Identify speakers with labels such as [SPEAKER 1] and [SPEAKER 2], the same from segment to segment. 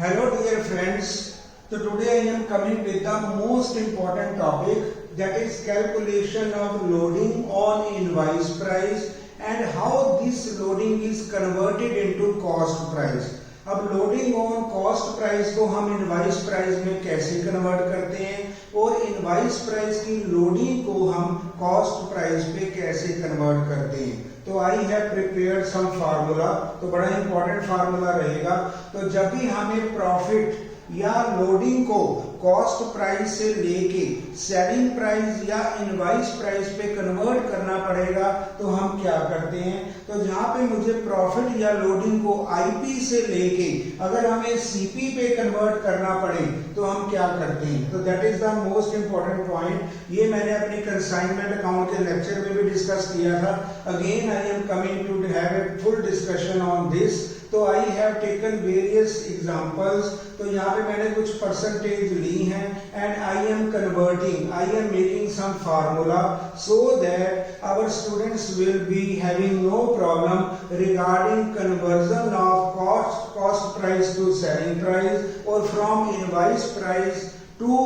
[SPEAKER 1] Hello dear friends, so today I am coming with the most important topic, that is calculation of loading on invoice price and how this loading is converted into cost price. अब loading on cost price को हम invoice price में कैसे convert करते हैं और invoice price की loading को हम कॉस्ट प्राइस पे कैसे कन्वर्ट करते हैं। तो I have prepared some formula, तो बड़ा इंपॉर्टेंट फार्मूला रहेगा। तो जब भी हमें प्रॉफिट या लोडिंग को कॉस्ट प्राइस से लेके सेलिंग प्राइस या इनवाइस प्राइस पे कन्वर्ट करना पड़ेगा तो हम क्या करते हैं, तो जहां पे मुझे प्रॉफिट या लोडिंग को आईपी से लेके अगर हमें सीपी पे कन्वर्ट करना पड़े तो हम क्या करते हैं। तो that is the most important point. ये मैंने अपनी कंसाइनमेंट अकाउंट के लेक्चर में भी डिस्कस किया था। Again I am coming to have a full discussion on this. तो I have taken various examples. तो यहाँ पे मैंने कुछ परसेंटेज ली हैं and I am converting, I am making some formula so that our students will be having no problem regarding conversion of cost price to selling price और from invoice price to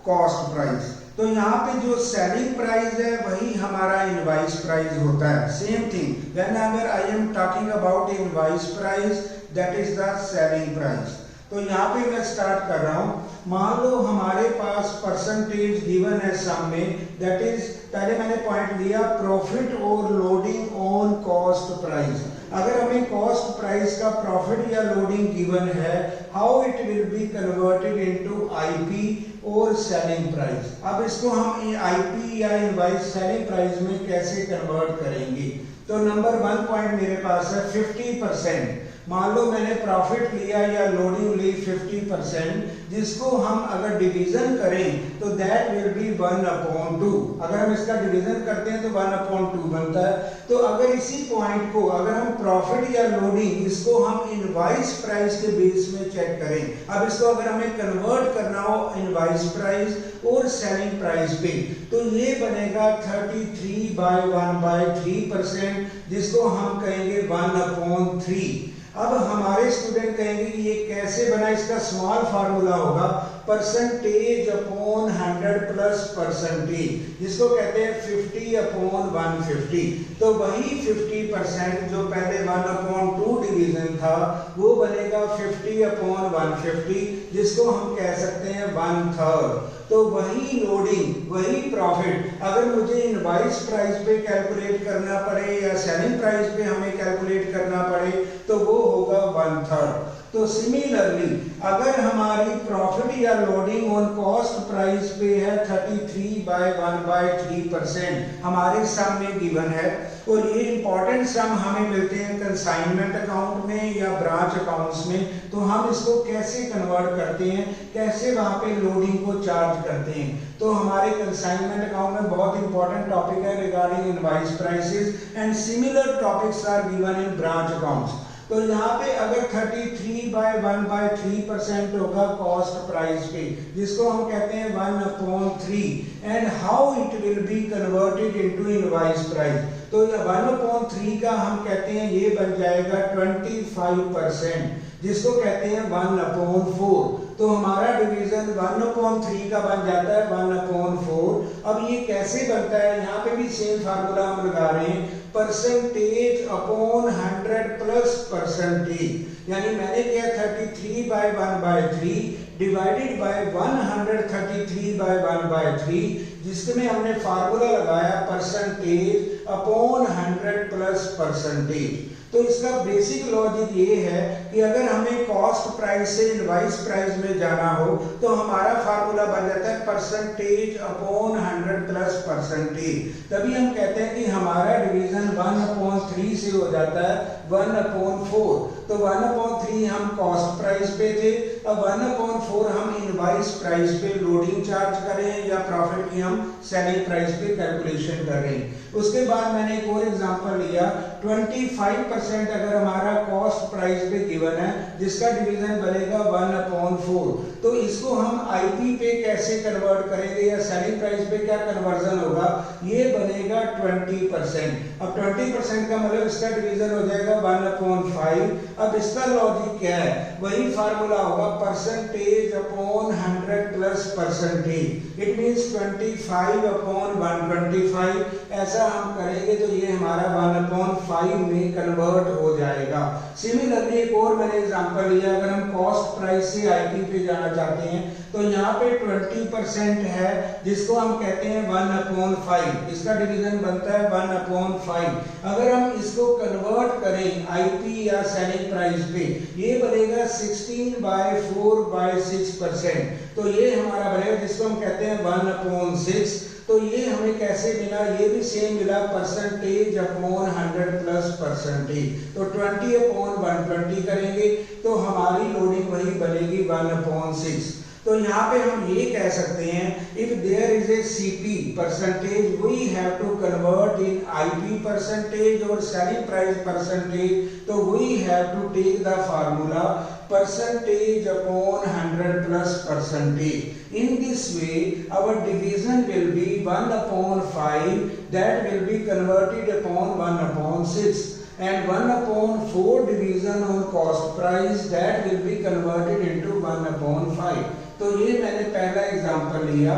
[SPEAKER 1] cost price. तो यहाँ पे जो selling price है वही हमारा invoice price होता है। Same thing when ever I am talking about invoice price, that is the selling price. तो यहाँ पे मैं स्टार्ट कर रहा हूँ। मान लो हमारे पास परसेंटेज गिवन है सम में, दैट इज पहले मैंने पॉइंट लिया प्रॉफिट और लोडिंग ऑन कॉस्ट प्राइस। अगर हमें कॉस्ट प्राइस का प्रॉफिट या लोडिंग गिवन है, how it will be converted into IP और सेलिंग प्राइस। अब इसको हम आईपी या इनवाइस सेलिंग प्राइस में कैसे कन्वर्ट करेंगे। तो नंबर 1 पॉइंट मेरे पास है 50%। मान लो मैंने प्रॉफिट लिया या लोडिंग ली 50%, जिसको हम अगर डिवीजन करें तो दैट विल बी 1/2। अगर हम इसका डिवीजन करते हैं तो 1/2 बनता है। तो अगर इसी पॉइंट को अगर हम प्रॉफिट या लोडिंग इसको हम इनवाइस प्राइस के बेस में चेक करें, अब इसको अगर हमें कन्वर्ट करना हो इनवाइस प्राइस और सेलिंग प्राइस पे, तो ये बनेगा 33/1/3%, जिसको हम कहेंगे 1/3। अब हमारे स्टूडेंट कहेंगे कि ये कैसे बना, इसका स्मॉल फार्मूला होगा परसेंटेज अपॉन 100 प्लस परसेंटेज, जिसको कहते हैं 50/150। तो वही 50% जो पहले 1/2 डिवीजन था वो बनेगा 50/150, जिसको हम कह सकते हैं 1/3। तो वही लोडिंग वही प्रॉफिट अगर मुझे इनवाइस प्राइस पे कैलकुलेट करना पड़े या सेलिंग प्राइस पे हमें कैलकुलेट करना पड़े तो वो होगा 1/3। तो सिमिलरली अगर हमारी प्रॉफिट या लोडिंग ऑन कॉस्ट प्राइस पे है 33/1/3% हमारे सम में गिवन है, और ये इंपॉर्टेंट सम हमें मिलते हैं कंसाइनमेंट अकाउंट में या ब्रांच अकाउंट्स में। तो हम इसको कैसे कन्वर्ट करते हैं, कैसे वहां पे लोडिंग को चार्ज करते हैं। तो हमारे कंसाइनमेंट अकाउंट में बहुत इंपॉर्टेंट टॉपिक है regarding invoice prices and similar topics are given in branch accounts. तो यहाँ पे अगर 33/1/3% होगा कॉस्ट प्राइस पे, जिसको हम कहते हैं 1/3, and how it will be converted into invoice price. तो 1/3 का हम कहते हैं ये बन जाएगा 25%, जिसको कहते हैं 1/4। तो हमारा डिवीजन 1/3 का बन जाता है 1/4। अब ये कैसे बनता है, यहाँ पे भी सेम फार्मूला हम लगा रहे हैं परसेंटेज अपॉन 100 प्लस परसेंटेज। यानी मैंने किया 33/1/3 डिवाइडेड बाय 133/1/3, जिसमें हमने फार्मूला लगाया परसेंटेज अपॉन 100 प्लस परसेंटेज। तो इसका बेसिक लॉजिक ये है कि अगर हमें कॉस्ट प्राइस से इनवाइस प्राइस में जाना हो तो हमारा फार्मूला बन जाता है परसेंटेज अपॉन 100 प्लस परसेंटेज। तभी हम कहते हैं कि हमारा डिवीजन 1/3 से हो जाता है 1/4। तो 1/3 हम कॉस्ट प्राइस पे थे, अब 1/4 हम इनवाइस प्राइस पे लोडिंग चार्ज करें या प्रॉफिट की हम सेलिंग प्राइस पे कैलकुलेशन कर रहे हैं। उसके बाद मैंने एक और एग्जांपल लिया 25% अगर हमारा कॉस्ट प्राइस पे गिवन है, जिसका डिवीजन बनेगा 1/4। तो इसको हम आईपी पे कैसे कन्वर्ट करेंगे या सेलिंग प्राइस पे क्या कन्वर्जन होगा, ये बनेगा 20%। अब 20% का मतलब इसका डिवीजन हो जाएगा 1/5। अब इसका लॉजिक क्या है, वही फार्मूला होगा percentage upon 100 plus percentage, it means 25 upon 125। ऐसा हम करेंगे तो ये हमारा 1/5 में कन्वर्ट हो जाएगा। सिमिलरली एक और मैंने एग्जांपल लिया, अगर हम कॉस्ट प्राइस से आईपी पे जाना चाहते हैं तो यहाँ पे 20% है जिसको हम कहते हैं 1/5, इसका डिवीजन बनता है 1/5। अगर हम इसको कन्वर्ट करें आईपी या सेलिंग प्राइस पे, ये बनेगा 16/4/6%। तो ये हमारा बनेगा जिसको हम कहते हैं 1/6। तो ये हमें कैसे मिला, ये भी सेम मिला परसेंटेज अपॉन 100 प्लस परसेंटेज। तो 20 अपॉन 120 करेंगे तो हमारी लोडिंग वही बनेगी 1/6। तो यहाँ पे हम ये कह सकते हैं if there is a CP percentage we have to convert in IP percentage और सेलिंग प्राइस परसेंटेज, तो we have to take the formula percentage upon 100 plus percentage. In this way our division will be 1/5, that will be converted upon 1/6, and 1/4 division on cost price, that will be converted into 1/5। तो ये मैंने पहला example लिया।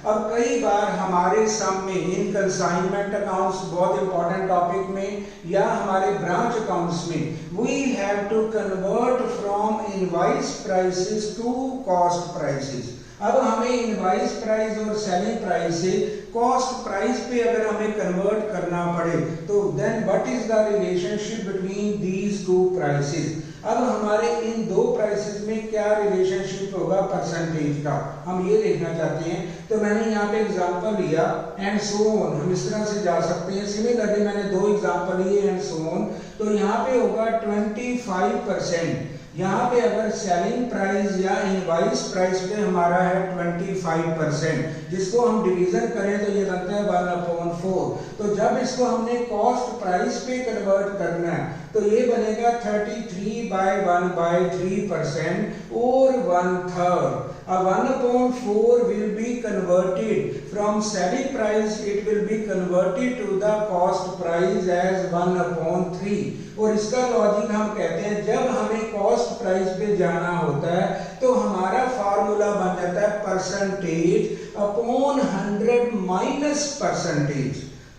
[SPEAKER 1] अब कई बार हमारे sum में in consignment accounts, बहुत इंपॉर्टेंट टॉपिक में, या हमारे ब्रांच अकाउंट्स में we have to convert from invoice prices to cost prices. अब हमें इनवॉइस प्राइस और सेलिंग प्राइस से कॉस्ट प्राइस पे अगर हमें कन्वर्ट करना पड़े तो then what is the relationship between these two prices. अब हमारे इन दो प्राइसेस में क्या रिलेशनशिप होगा परसेंटेज का, हम ये देखना चाहते हैं। तो मैंने यहाँ पे एग्जांपल लिया एंड सो ऑन, हम इस तरह से जा सकते हैं। सिमिलरली मैंने दो एग्जांपल लिए एंड सो ऑन। तो यहाँ पे होगा 25%। यहाँ पे अगर सेलिंग प्राइस या इनवॉइस प्राइस पे हमारा है 25%, जिसको हम डिवीजन करें तो ये बनता है 1/4। तो जब इसको हमने कॉस्ट प्राइस पे कन्वर्ट करना है तो ये बनेगा 33/1/3% और 1/3। A 1/4 will be converted from selling price, it will be converted to the cost price as 1/3। और इसका लॉजिक हम कहते हैं जब हमें कॉस्ट प्राइस पे जाना होता है तो हमारा फार्मूला बन जाता है परसेंटेज अपॉन 100 माइनस परसेंटेज।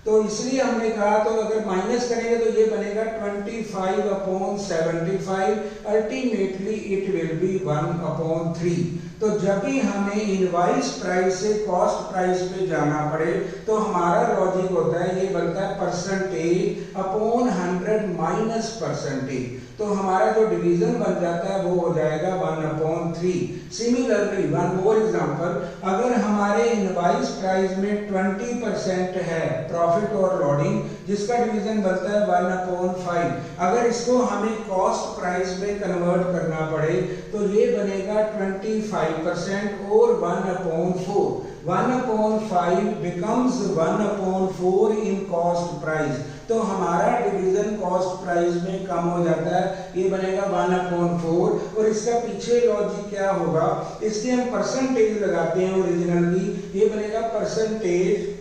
[SPEAKER 1] तो इसलिए हमने कहा तो अगर माइनस करेंगे तो ये बनेगा 25/75, अल्टीमेटली इट विल बी 1/3। तो जब भी हमें इनवॉइस प्राइस से कॉस्ट प्राइस पे जाना पड़े तो हमारा लॉजिक होता है ये बनता है परसेंटेज अपॉन 100 माइनस परसेंटेज। तो हमारा जो डिवीजन बन जाता है वो हो जाएगा 1/3। सिमिलरली वन मोर एग्जांपल, अगर हमारे इनवॉइस प्राइस में 20% है प्रॉफिट और लोडिंग, जिसका डिवीजन बनता है 1/5, अगर इसको हमें कॉस्ट प्राइस में कन्वर्ट करना पड़े तो ये बनेगा 25% और 1/4। 1/5 becomes 1/4 in cost price। तो हमारा डिवीजन कॉस्ट प्राइस में कम हो जाता है, ये बनेगा 1/4। और इसका पीछे लॉजिक क्या होगा, इसके हम परसेंटेज लगाते हैं ओरिजिनली, ये बनेगा परसेंटेज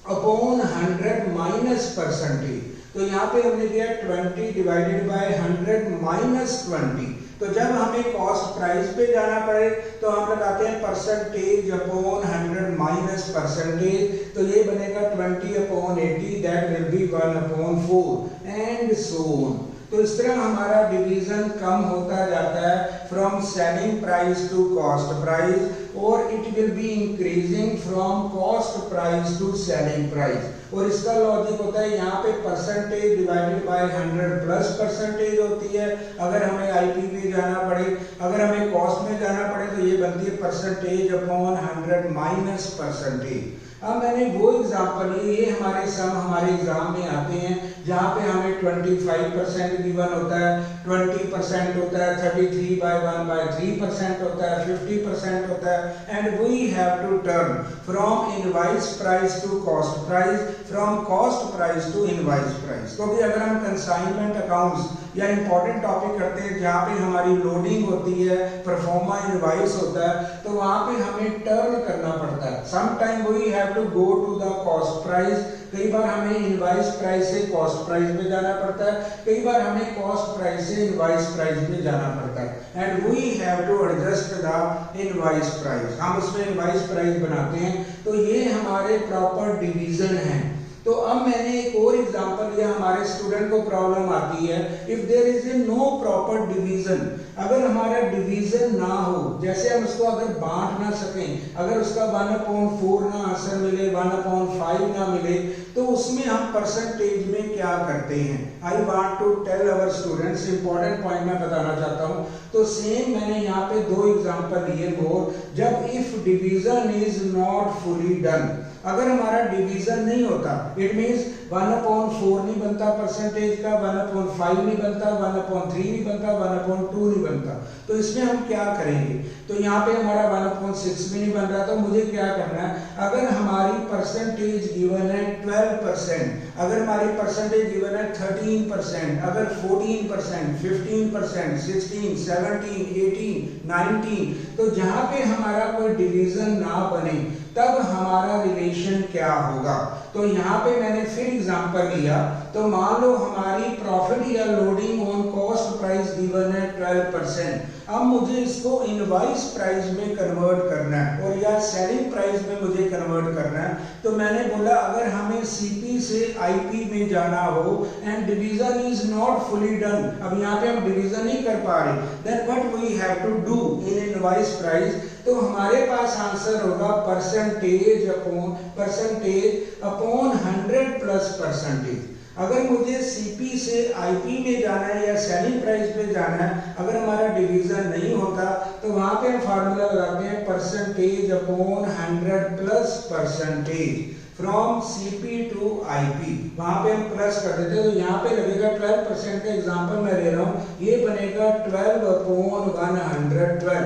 [SPEAKER 1] अपॉन 100 माइनस परसेंटेज। तो यहाँ पे हमने दिया 20 डिवाइडेड बाय 100 माइनस 20। तो जब हमें कॉस्ट प्राइस पे जाना पड़े तो हम लगाते हैं परसेंटेज अपॉन 100 माइनस परसेंटेज। तो ये बनेगा 20/80, that will be 1/4 and so on. तो इस तरह हमारा डिवीजन कम होता जाता है from selling price to cost price, और it will be increasing from cost price to selling price. और इसका लॉजिक होता है यहाँ पे percentage divided by 100 plus percentage होती है अगर हमें आईपी पे जाना पड़े, अगर हमें कॉस्ट में जाना पड़े तो ये बनती है परसेंटेज अपॉन 100 माइनस परसेंटेज। अब मैंने वो एग्जांपल लिए, ये हमारे सम हमारे एग्जाम में आते हैं जहाँ पे हमें 25% गिवन होता है, 20% होता है, 33/1/3% होता है, 50% होता है, and we have to turn from invoice price to cost price, from cost price to invoice price. क्योंकि अगर हम कंसाइनमेंट अकाउंट्स या इंपॉर्टेंट टॉपिक करते हैं जहाँ पे हमारी लोडिंग होती है, परफॉर्मा इनवाइस होता है, तो वहाँ पे हमें टर्न करना पड़ता है। Some time we have to go to the cost price, कई बार हमें इनवाइस प्राइस से कॉस्ट प्राइस पे जाना पड़ता है, कई बार हमें कॉस्ट प्राइस से इनवाइस प्राइस पे जाना पड़ता है, and we have to adjust the invoice price. हम उसमें इनवाइस प्राइस बनाते हैं। तो ये हमारे प्रॉपर डिवीजन है। तो अब मैंने एक और एग्जांपल लिया, हमारे स्टूडेंट को प्रॉब्लम आती है if there is a no proper division, अगर हमारा डिवीजन ना हो, जैसे हम उसको अगर बांट ना सकें, अगर उसका 1/4 ना आंसर मिले, 1/5 ना मिले, तो उसमें हम परसेंटेज में क्या करते हैं। I want to tell our students, important point मैं बताना चाहता हूँ। तो सेम मैंने यहाँ पे 2 एग्जांपल लिए मोर, जब if division is not fully done, अगर हमारा डिवीजन नहीं होता, इट मींस 1/4 नहीं बनता परसेंटेज का, 1/5 नहीं बनता, 1/3 नहीं बनता, 1/2 नहीं बनता, तो इसमें हम क्या करेंगे। तो यहाँ पे हमारा 1/6 भी नहीं बन रहा, तो मुझे क्या करना है, अगर हमारी परसेंटेज गिवन है 12%, अगर हमारी परसेंटेज गिवन है 13%, अगर 14%, 15%, 16, 17, 18, 19, तो जहाँ पे हमारा कोई डिवीजन ना बने तब हमारा रिलेशन क्या होगा। तो यहाँ पे मैंने फिर एग्जांपल लिया, तो मान लो हमारी प्रॉफिट या loading on cost price given है 12%, अब मुझे इसको इनवाइस प्राइस में कन्वर्ट करना है और या सेलिंग प्राइस में मुझे कन्वर्ट करना है। तो मैंने बोला अगर हमें सीपी से आईपी में जाना हो and division is not fully done, अब यहाँ पे हम डिवीजन नहीं कर पा रहे, then what we have to do in invoice price, तो हमारे पास आंसर होगा परसेंटेज अपॉन 100 प्लस परसेंटेज। अगर मुझे सीपी से आईपी में जाना है या सेलिंग प्राइस पे जाना है, अगर हमारा डिवीजन नहीं होता, तो वहां पे हम फार्मूला लगाते हैं percentage upon 100 plus percentage from CP to IP, वहां पे हम प्लस कर देते हैं। तो यहाँ पे लगेगा 12% का एग्जांपल मैं ले रहा हूँ, ये बनेगा 12/112।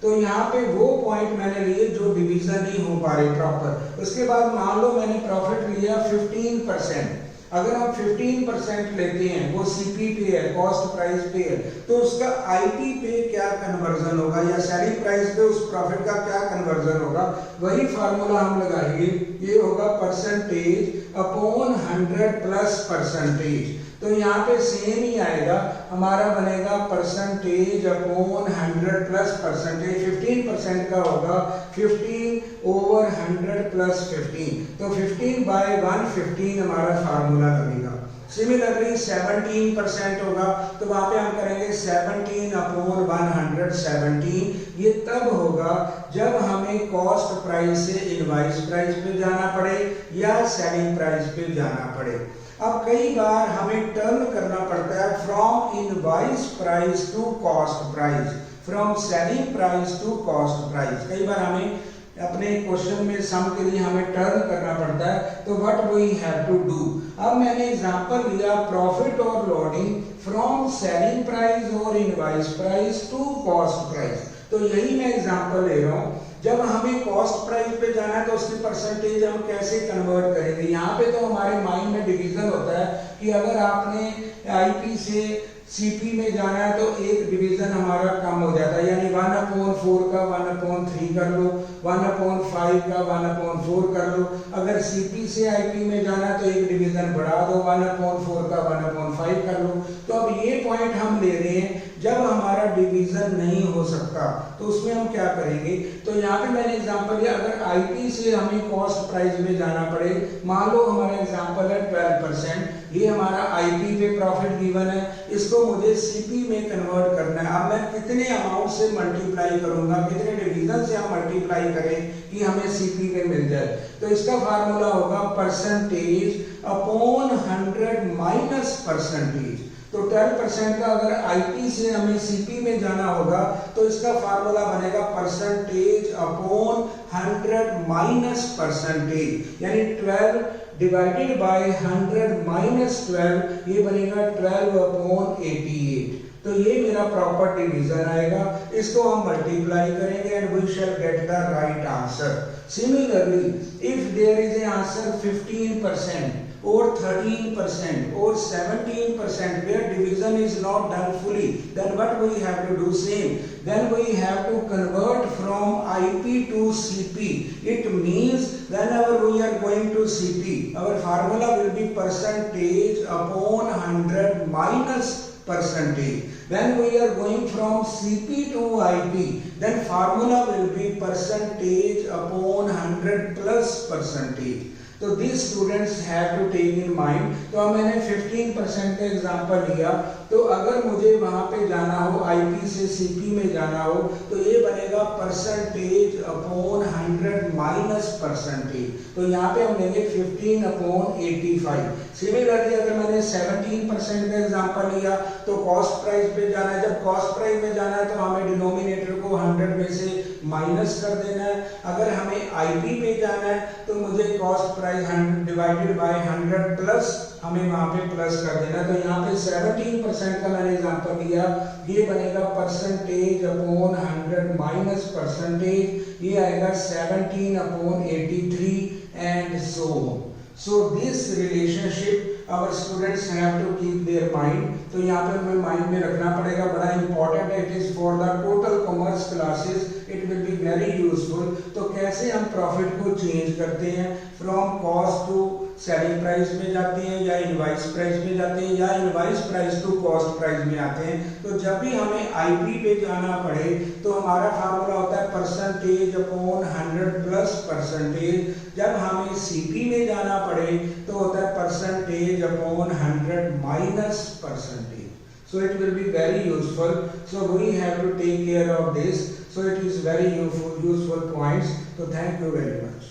[SPEAKER 1] तो यहाँ पे वो पॉइंट मैंने लिए जो डिवीजन नहीं हो पा रहे प्रॉपर। उसके बाद मान लो मैंने प्रॉफिट लिया 15%, अगर हम 15% लेते हैं, वो सीपी पे है, कॉस्ट प्राइस पे है, तो उसका आईपी पे क्या कन्वर्जन होगा या सेलिंग प्राइस पे उस प्रॉफिट का क्या कन्वर्जन होगा, वही फार्मूला हम लगाएंगे। ये होगा परसेंटेज अपॉन 100 प्लस परसेंटेज। तो यहाँ पे सेम ही आएगा, हमारा बनेगा परसेंटेज अपॉन 100 प्लस परसेंटेज। 15% का होगा 15/100 प्लस 15, तो 15/115 हमारा फार्मूला लगेगा। सिमिलरली 17% होगा, तो वहां पे हम करेंगे 17/117। ये तब होगा जब हमें कॉस्ट प्राइस से इनवाइस प्राइस पे जाना पड़े या सेलिंग प्राइस पे जाना पड़े। अब कई बार हमें टर्न करना पड़ता है from invoice price to cost price, from selling price to cost price. कई बार हमें अपने क्वेश्चन में सम के लिए हमें टर्न करना पड़ता है, तो what we have to do. अब मैंने एग्जांपल लिया प्रॉफिट और लोडिंग फ्रॉम सेलिंग प्राइस और invoice price to cost price. तो यही मैं एग्जांपल ले रहा हूँ। जब हमें कॉस्ट प्राइस पे जाना है तो उसकी परसेंटेज हम कैसे कन्वर्ट करेंगे। यहाँ पे तो हमारे माइंड में डिवीजन होता है कि अगर आपने आईपी से सीपी में जाना है तो एक डिवीजन हमारा कम हो जाता है, यानी 1/4 का 1/3 कर लो, 1/5 का 1/4 कर लो। अगर सीपी से आईपी में जाना है तो एक डिवीजन बढ़ा दो, 1/4 का 1/5 कर लो। तो अब ये पॉइंट हम ले रहे हैं जब हमारा डिवीजन नहीं हो सकता, तो उसमें हम क्या करेंगे। तो यहाँ पे मैंने एग्जांपल दिया, अगर आईपी से हमें कॉस्ट प्राइस में जाना पड़े, मान लो हमारा एग्जांपल है 12%, ये हमारा आईपी पे प्रॉफिट गिवन है, इसको मुझे सीपी में कन्वर्ट करना है। अब मैं कितने अमाउंट से मल्टीप्लाई करूंगा, कितने डिवीजन से हम मल्टीप्लाई करें कि हमें सीपी में मिल जाए। तो इसका फार्मूला होगा परसेंटेज अपॉन 100 माइनस परसेंटेज। तो 12% का अगर आईपी से हमें सीपी में जाना होगा तो इसका फार्मूला बनेगा परसेंटेज अपॉन 100 माइनस परसेंटेज, यानी 12 डिवाइडेड बाय 100 माइनस 12, ये बनेगा 12/88। तो ये मेरा प्रॉपर डिवीजन आएगा, इसको हम मल्टीप्लाई करेंगे and we shall get the right answer. Similarly if there is a answer 15%, or 13% or 17% where division is not done fully, then what we have to do? Same. Then we have to convert from IP to CP. It means whenever we are going to CP, our formula will be percentage upon 100 minus percentage. When we are going from CP to IP, then formula will be percentage upon 100 plus percentage. तो these students have to take in mind. तो अब मैंने 15% का example लिया, तो अगर मुझे वहां पे जाना हो IP से CP में जाना हो तो ये बनेगा परसेंटेज अपॉन 100 माइनस परसेंटेज. तो यहाँ पे हम लेंगे 15 अपॉन 85. सिमिलरली अगर मैंने 17% का एग्जांपल लिया तो कॉस्ट प्राइस पे जाना है. जब कॉस्ट प्राइस में जाना है तो हमें डिनोमिनेटर को 100 में से माइनस कर देना है. अगर हमें IP पे जाना है तो मुझे cost price 100 divided by 100 plus हमें वहां पे प्लस कर देना. तो यहाँ पे 17% का मैंने एग्जांपल लिया, ये बनेगा परसेंटेज अपॉन 100 माइनस परसेंटेज, ये आएगा 17 upon 83 and so on. So this relationship our students have to keep their mind. तो यहाँ पे हमें माइंड में रखना पड़ेगा, बड़ा इंपॉर्टेंट है. It is for the total commerce classes, it will be very useful. तो कैसे हम प्रॉफिट को चेंज करते हैं, from cost to selling price में जाते हैं या इनवाइस प्राइस में जाते हैं या invoice price to cost price में आते हैं. तो जब भी हमें आईपी पे जाना पड़े तो हमारा फार्मूला होता है परसेंटेज अपॉन 100 प्लस परसेंटेज. जब हमें सीपी में जाना पड़े तो होता है percentage upon 100 minus percentage. So it will be very useful. So we have to take care of this. So it is very useful points. So thank you very much.